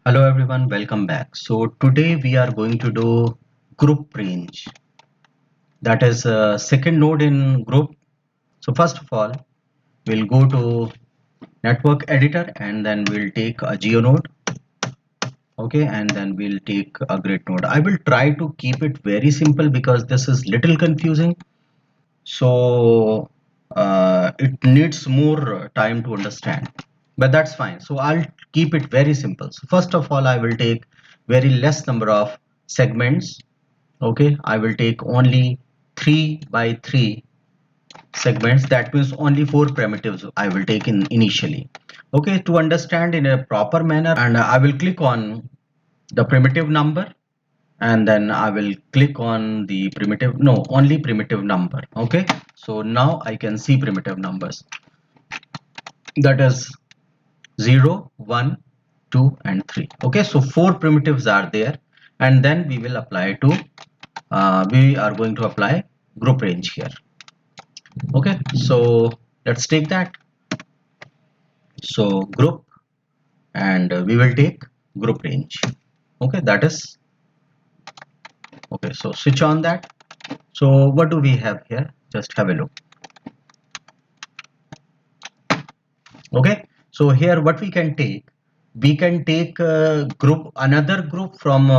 Hello everyone, welcome back. So today we are going to do group range. That is a second node in group. So first of all, we'll go to network editor and then we'll take a geo node. Okay, and then we'll take a grid node. I will try to keep it very simple because this is little confusing. So it needs more time to understand, but that's fine. So I'll keep it very simple. So first of all, I will take very less number of segments. Okay, I will take only 3 by 3 segments. That means only 4 primitives I will take in initially. Okay, to understand in a proper manner, and I will click on the primitive number, and then I will click on the primitive, no, only primitive number. Okay, so now I can see primitive numbers, that is 0, 1, 2 and 3. Okay, so 4 primitives are there, and then we will apply to we are going to apply group range here. Okay, so let's take that. So group, and we will take group range. Okay, that is okay. So switch on that. So what do we have here? Just have a look. Okay, so here what we can take group, another group from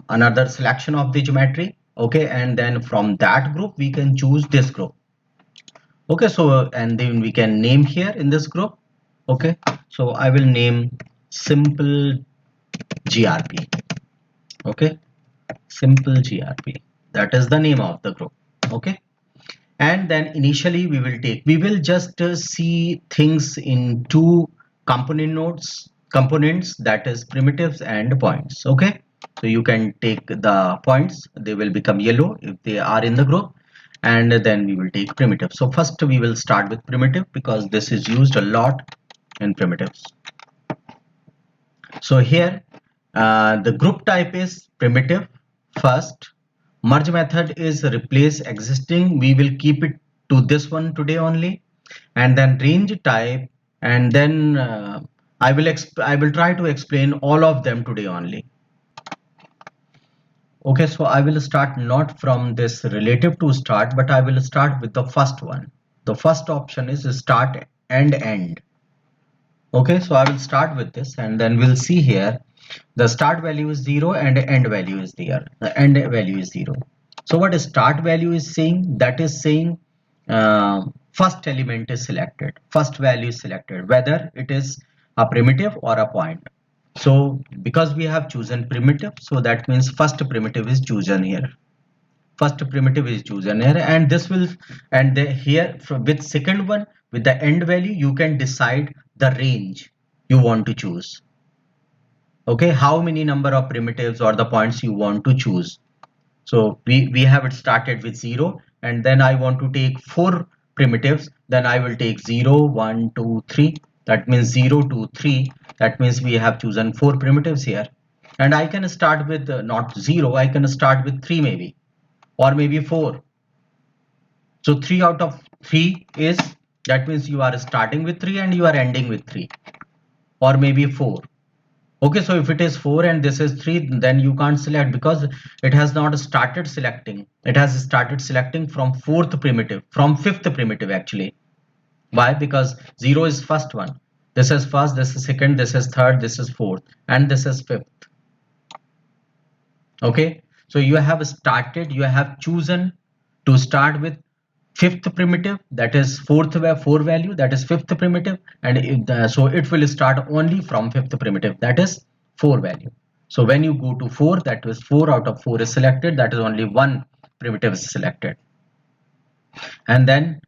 another selection of the geometry. Okay, and then from that group we can choose this group. Okay, so and then we can name here in this group. Okay, so I will name simple grp. Okay, simple grp, that is the name of the group. Okay, and then initially we will just see things in two components, that is primitives and points. Okay, so you can take the points, they will become yellow if they are in the group, and then we will take primitive. So first we will start with primitive because this is used a lot in primitives. So here the group type is primitive. First, merge method is replace existing. We will keep it to this one today only. And then range type, and then I will try to explain all of them today only. Okay, so I will start not from this relative to start, but I will start with the first one. The first option is start and end. Okay, so I will start with this, and then we'll see here the start value is 0 and end value is there. The end value is 0. So what start value is saying? That is saying first element is selected, first value is selected, whether it is a primitive or a point. So because we have chosen primitive, so that means first primitive is chosen here. First primitive is chosen here, and this will, and here with second one, with the end value, you can decide the range you want to choose. Okay, how many number of primitives or the points you want to choose. So we have it started with 0, and then I want to take 4 primitives, then I will take 0, 1, 2, 3. That means 0 2 3. That means we have chosen 4 primitives here, and I can start with not 0, I can start with 3 maybe, or maybe 4. So 3 out of 3 is, that means you are starting with 3 and you are ending with 3, or maybe 4. Okay, so if it is 4 and this is 3, then you can't select because it has not started selecting. It has started selecting from 4th primitive, from 5th primitive actually. Why? Because 0 is first one. This is first, this is second, this is third, this is fourth, and this is fifth. Okay, so you have started, you have chosen to start with fifth primitive, that is fourth 4 value, that is fifth primitive, and so it will start only from fifth primitive, that is 4 value. So when you go to 4, that is 4 out of 4 is selected, that is only one primitive is selected, and then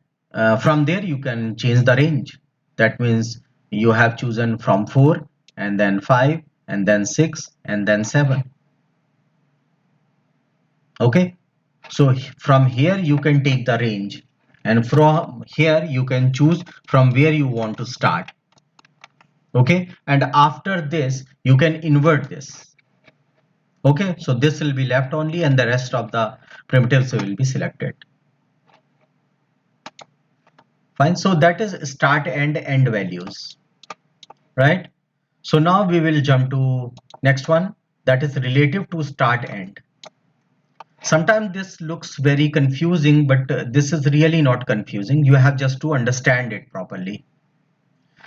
from there you can change the range. That means you have chosen from 4 and then 5 and then 6 and then 7. Okay, so from here you can take the range, and from here you can choose from where you want to start. Okay, and after this you can invert this. Okay, so this will be left only and the rest of the primitives will be selected. Fine, so that is start and end values, right? So now we will jump to next one, that is relative to start end. Sometimes this looks very confusing, but this is really not confusing. You have just to understand it properly.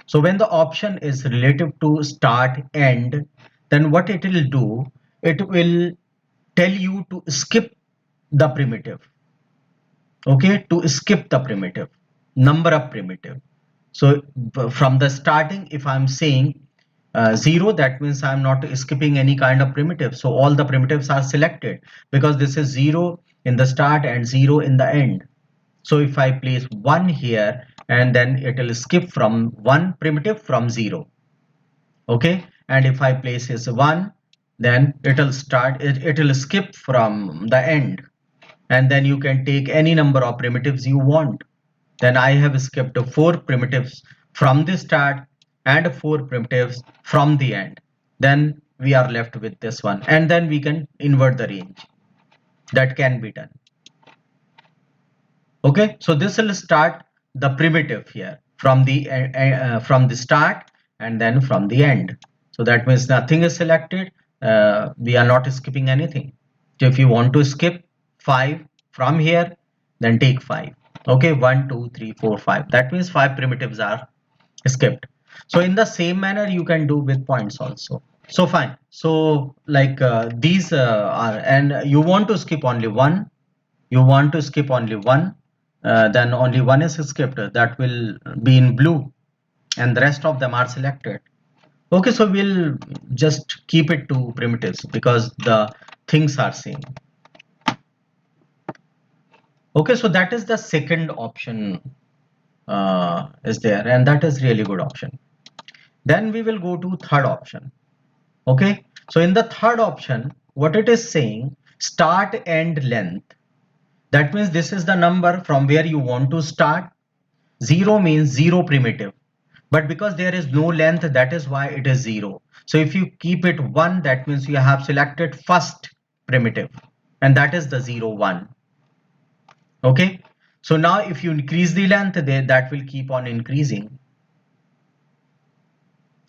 So when the option is relative to start end, then what it will do, it will tell you to skip the primitive. Okay, to skip the primitive, number of primitive. So from the starting, if I'm saying 0, that means I'm not skipping any kind of primitive. So all the primitives are selected because this is 0 in the start and 0 in the end. So if I place 1 here, and then it will skip from 1 primitive from 0. Okay, and if I place is 1, then it will skip from the end, and then you can take any number of primitives you want. Then I have skipped 4 primitives from the start and 4 primitives from the end. Then we are left with this one, and then we can invert the range. That can be done. Okay, so this will start the primitive here from the start and then from the end. So that means nothing is selected. We are not skipping anything. So if you want to skip 5 from here, then take 5. Okay, 1 2 3 4 5, that means 5 primitives are skipped. So in the same manner you can do with points also. So fine, so like these are, and you want to skip only one, you want to skip only one, then only one is skipped, that will be in blue, and the rest of them are selected. Okay, so we'll just keep it to primitives because the things are same. Okay, so that is the second option is there, and that is really good option. Then we will go to third option. Okay, so in the third option, what it is saying, start end length. That means this is the number from where you want to start. 0 means 0 primitive, but because there is no length, that is why it is 0. So if you keep it 1, that means you have selected first primitive, and that is the 0 1. Okay, so now if you increase the length there, that will keep on increasing.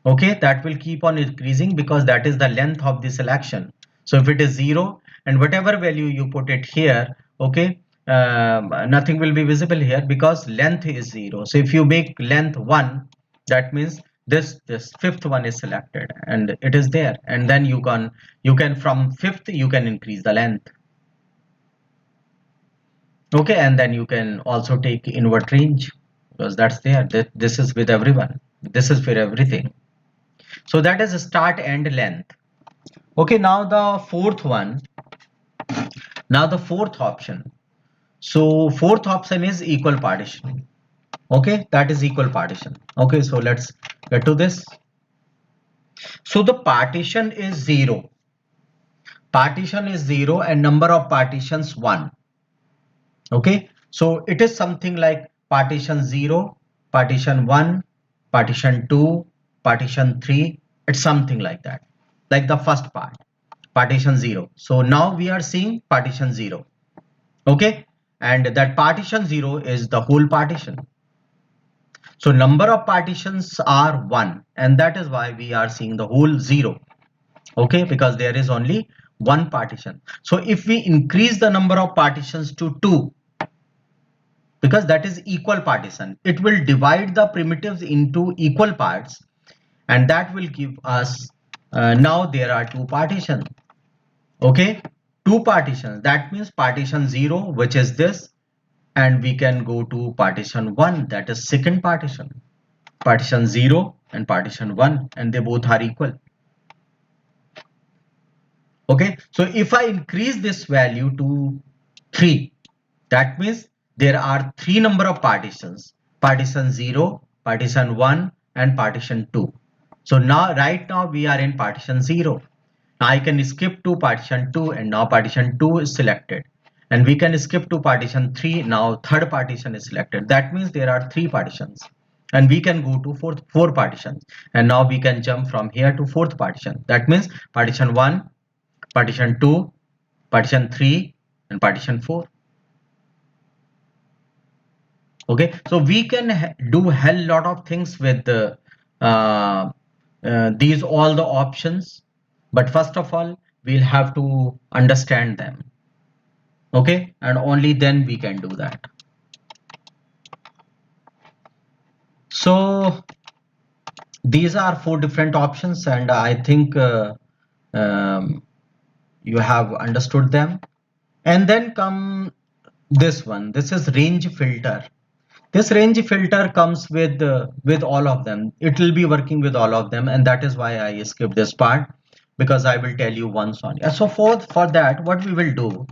Okay, that will keep on increasing because that is the length of the selection. So if it is 0, and whatever value you put it here, okay, nothing will be visible here because length is 0. So if you make length 1, that means this fifth one is selected and it is there, and then you can from fifth you can increase the length. Okay, and then you can also take invert range because that's there. This is with everyone, this is for everything. So that is start end length. Okay, now the fourth one, now the fourth option. So fourth option is equal partition. Okay, that is equal partition. Okay, so let's get to this. So the partition is 0. Partition is 0 and number of partitions 1. Okay, so it is something like partition 0, partition 1, partition 2, partition 3. It's something like that, like the first part, partition 0. So now we are seeing partition 0. Okay, and that partition 0 is the whole partition. So number of partitions are 1, and that is why we are seeing the whole 0. Okay, because there is only one partition. So if we increase the number of partitions to 2, because that is equal partition, it will divide the primitives into equal parts, and that will give us now there are 2 partitions. Okay, 2 partitions, that means partition 0, which is this, and we can go to partition 1, that is second partition, partition 0 and partition 1, and they both are equal. Okay, so if I increase this value to 3, that means there are 3 number of partitions, partition 0, partition 1 and partition 2. So now right now we are in partition 0. Now I can skip to partition 2, and now partition 2 is selected, and we can skip to partition 3. Now third partition is selected. That means there are 3 partitions, and we can go to four partitions, and now we can jump from here to fourth partition. That means partition 1, partition 2, partition 3 and partition 4. Okay, so we can do hell lot of things with these all the options, but first of all we'll have to understand them. Okay, and only then we can do that. So these are 4 different options, and I think um, you have understood them. And then come this one. This is range filter. This range filter comes with all of them. It will be working with all of them, and that is why I skipped this part, because I will tell you once on. So for that, what we will do,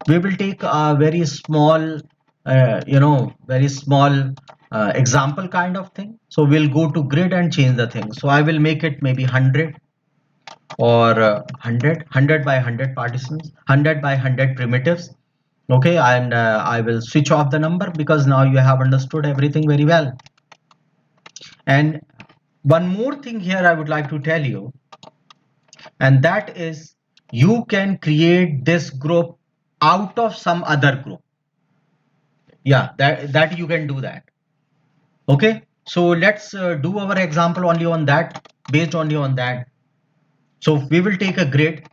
we will take a very small, very small example kind of thing. So we'll go to grid and change the thing. So I will make it maybe 100 or 100 by 100 partitions, 100 by 100 primitives. Okay, and I will switch off the number because now you have understood everything very well. And one more thing here I would like to tell you, and that is you can create this group out of some other group. Yeah, that you can do that. Okay, so let's do our example only on that, based only on that. So we will take a grid.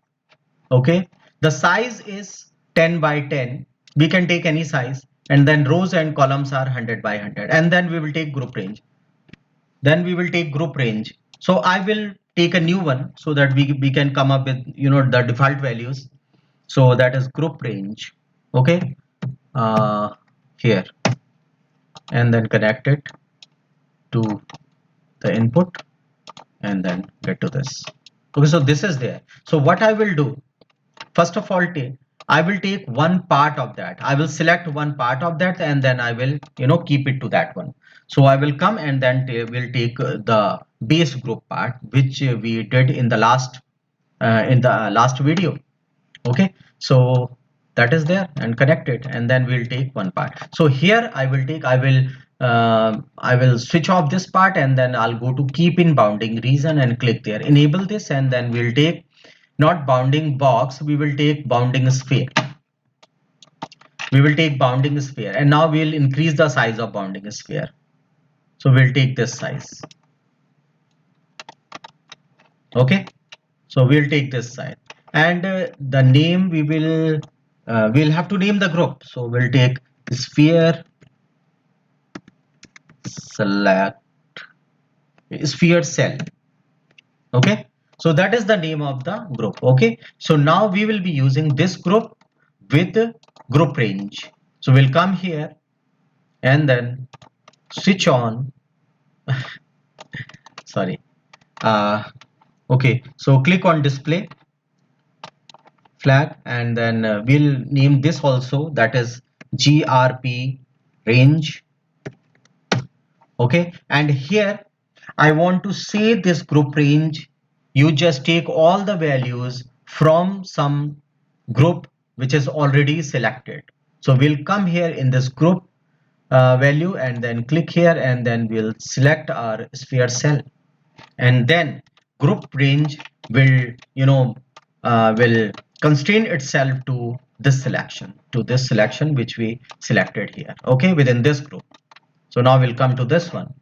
Okay, the size is 10 by 10. We can take any size, and then rows and columns are 100 by 100, and then we will take group range. Then we will take group range. So I will take a new one so that we can come up with the default values. So that is group range. Okay, here, and then connect it to the input, and then get to this. Okay, so this is there. So what I will do, first of all, I will take one part of that. I will select one part of that, and then I will keep it to that one. So I will come and then will take the base group part, which we did in the last video. Okay, so that is there, and connect it, and then we'll take one part. So here I will switch off this part, and then I'll go to keep in bounding region and click there, enable this, and then we'll take not bounding box, we will take bounding sphere. We will take bounding sphere, and now we'll increase the size of bounding sphere. So we'll take this size. Okay, so we'll take this size, and the name we'll have to name the group. So we'll take sphere select sphere cell. Okay, so that is the name of the group. Okay, so now we will be using this group with group range. So we'll come here and then switch on sorry okay, so click on display flag, and then we'll name this also, that is grp range. Okay, and here I want to say this group range, you just take all the values from some group which is already selected. So we'll come here in this group value, and then click here, and then we'll select our sphere cell, and then group range will will constrain itself to this selection which we selected here. Okay, within this group. So now we'll come to this one,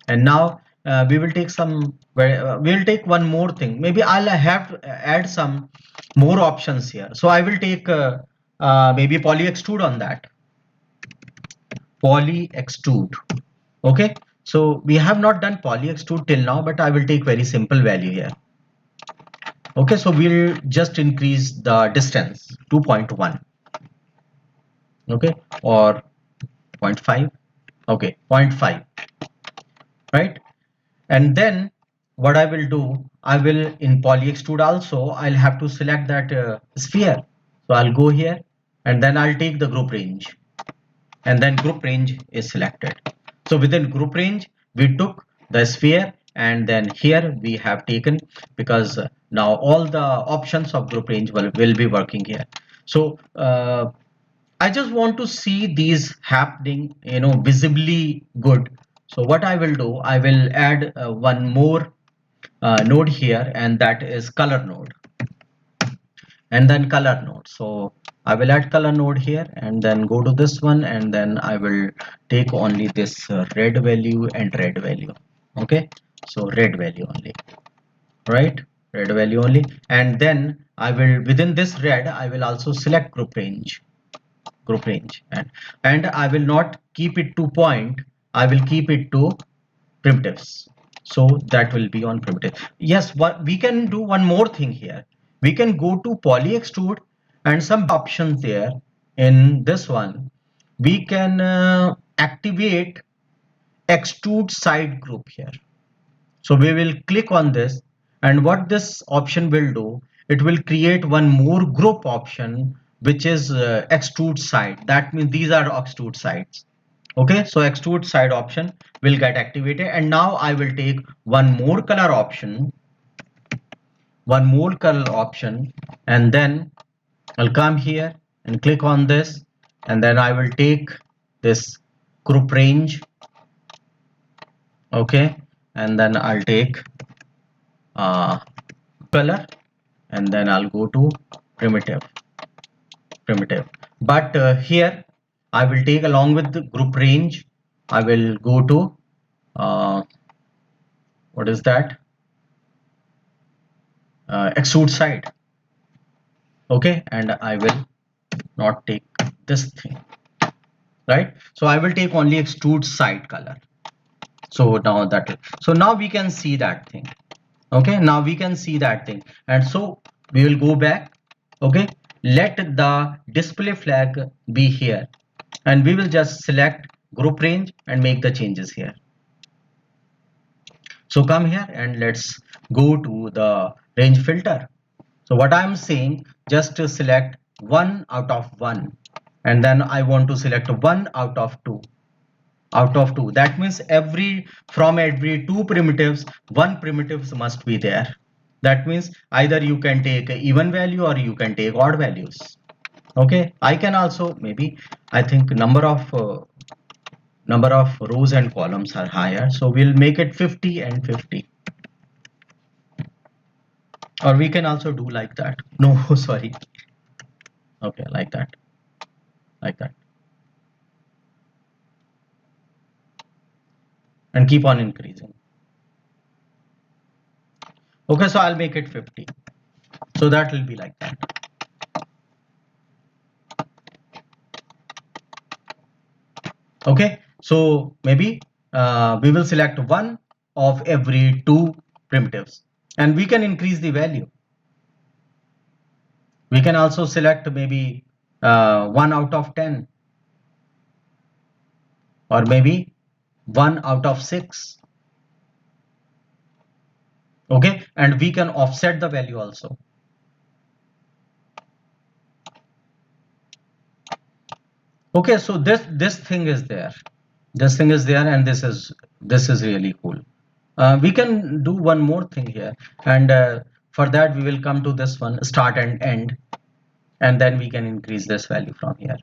and now we will take we'll take one more thing. Maybe I'll have to add some more options here. So I will take maybe poly extrude on that. Poly extrude. Okay, so we have not done poly extrude till now, but I will take very simple value here. Okay, so we'll just increase the distance to 0.1. Okay, or 0.5. Okay, 0.5, right? And then what I will do, I will in poly extrude also, I'll have to select that sphere. So I'll go here, and then I'll take the group range, and then group range is selected. So within group range, we took the sphere, and then here we have taken, because now all the options of group range will be working here. So I just want to see these happening, visibly good. So what I will do, I will add one more node here, and that is color node, and then color node. So I will add color node here, and then go to this one, and then I will take only this red value and red value. Okay, so red value only. right? Red value only. And then I will, within this red, I will also select group range, and I will not keep it to point, I will keep it to primitives. So that will be on primitive. Yes, what we can do one more thing here. We can go to poly extrude and some options there. In this one, we can activate extrude side group here. So we will click on this, and what this option will do, it will create one more group option, which is extrude side. That means these are extrude sides. Okay, so extrude side option will get activated, and now I will take one more color option, and then I'll come here and click on this, and then I will take this group range. Okay, and then I'll take uh, color, and then I'll go to primitive. But here I will take, along with the group range, I will go to what is that, extrude side. Okay, and I will not take this thing, right? So I will take only extrude side color. So now so now we can see that thing. Okay, now we can see that thing, and so we will go back. Okay, let the display flag be here, and we will just select group range and make the changes here. So come here and let's go to the range filter. So what I'm saying, just to select 1 out of 1, and then I want to select 1 out of 2. That means from every two primitives, one primitives must be there. That means either you can take even value or you can take odd values. Okay, I can also, maybe I think number of rows and columns are higher, so we'll make it 50 and 50. Or we can also do like that. No, sorry. Okay, like that. And keep on increasing. Okay, so I'll make it 50. So that will be like that. Okay, so maybe we will select one of every two primitives, and we can increase the value. We can also select maybe 1 out of 10, or maybe 1 out of 6. Okay, and we can offset the value also. Okay, so this thing is there, and this is really cool. We can do one more thing here, and for that we will come to this one, start and end, and then we can increase this value from here,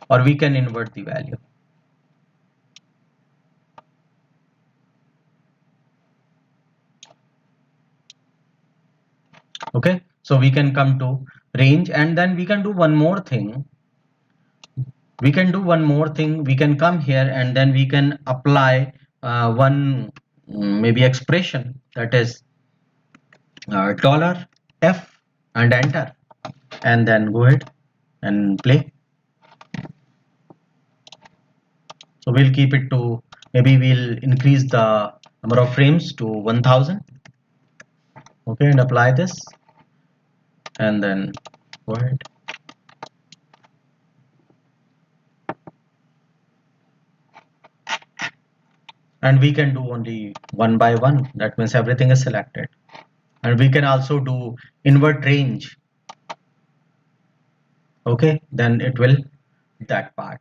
or we can invert the value. Okay, so we can come to range, and then we can do one more thing. We can come here, and then we can apply one maybe expression, that is $F and enter, and then go ahead and play. So we'll keep it to, maybe we'll increase the number of frames to 1000. Okay, and apply this, and then go ahead. And we can do only one by one. That means everything is selected. And we can also do invert range. Okay, then it will that part.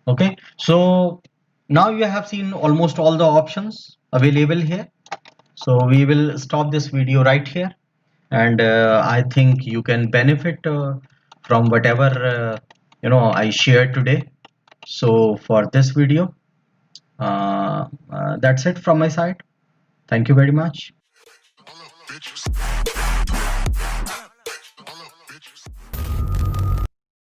Okay, so now you have seen almost all the options available here. So we will stop this video right here, and I think you can benefit from whatever I shared today. So for this video, that's it from my side. Thank you very much.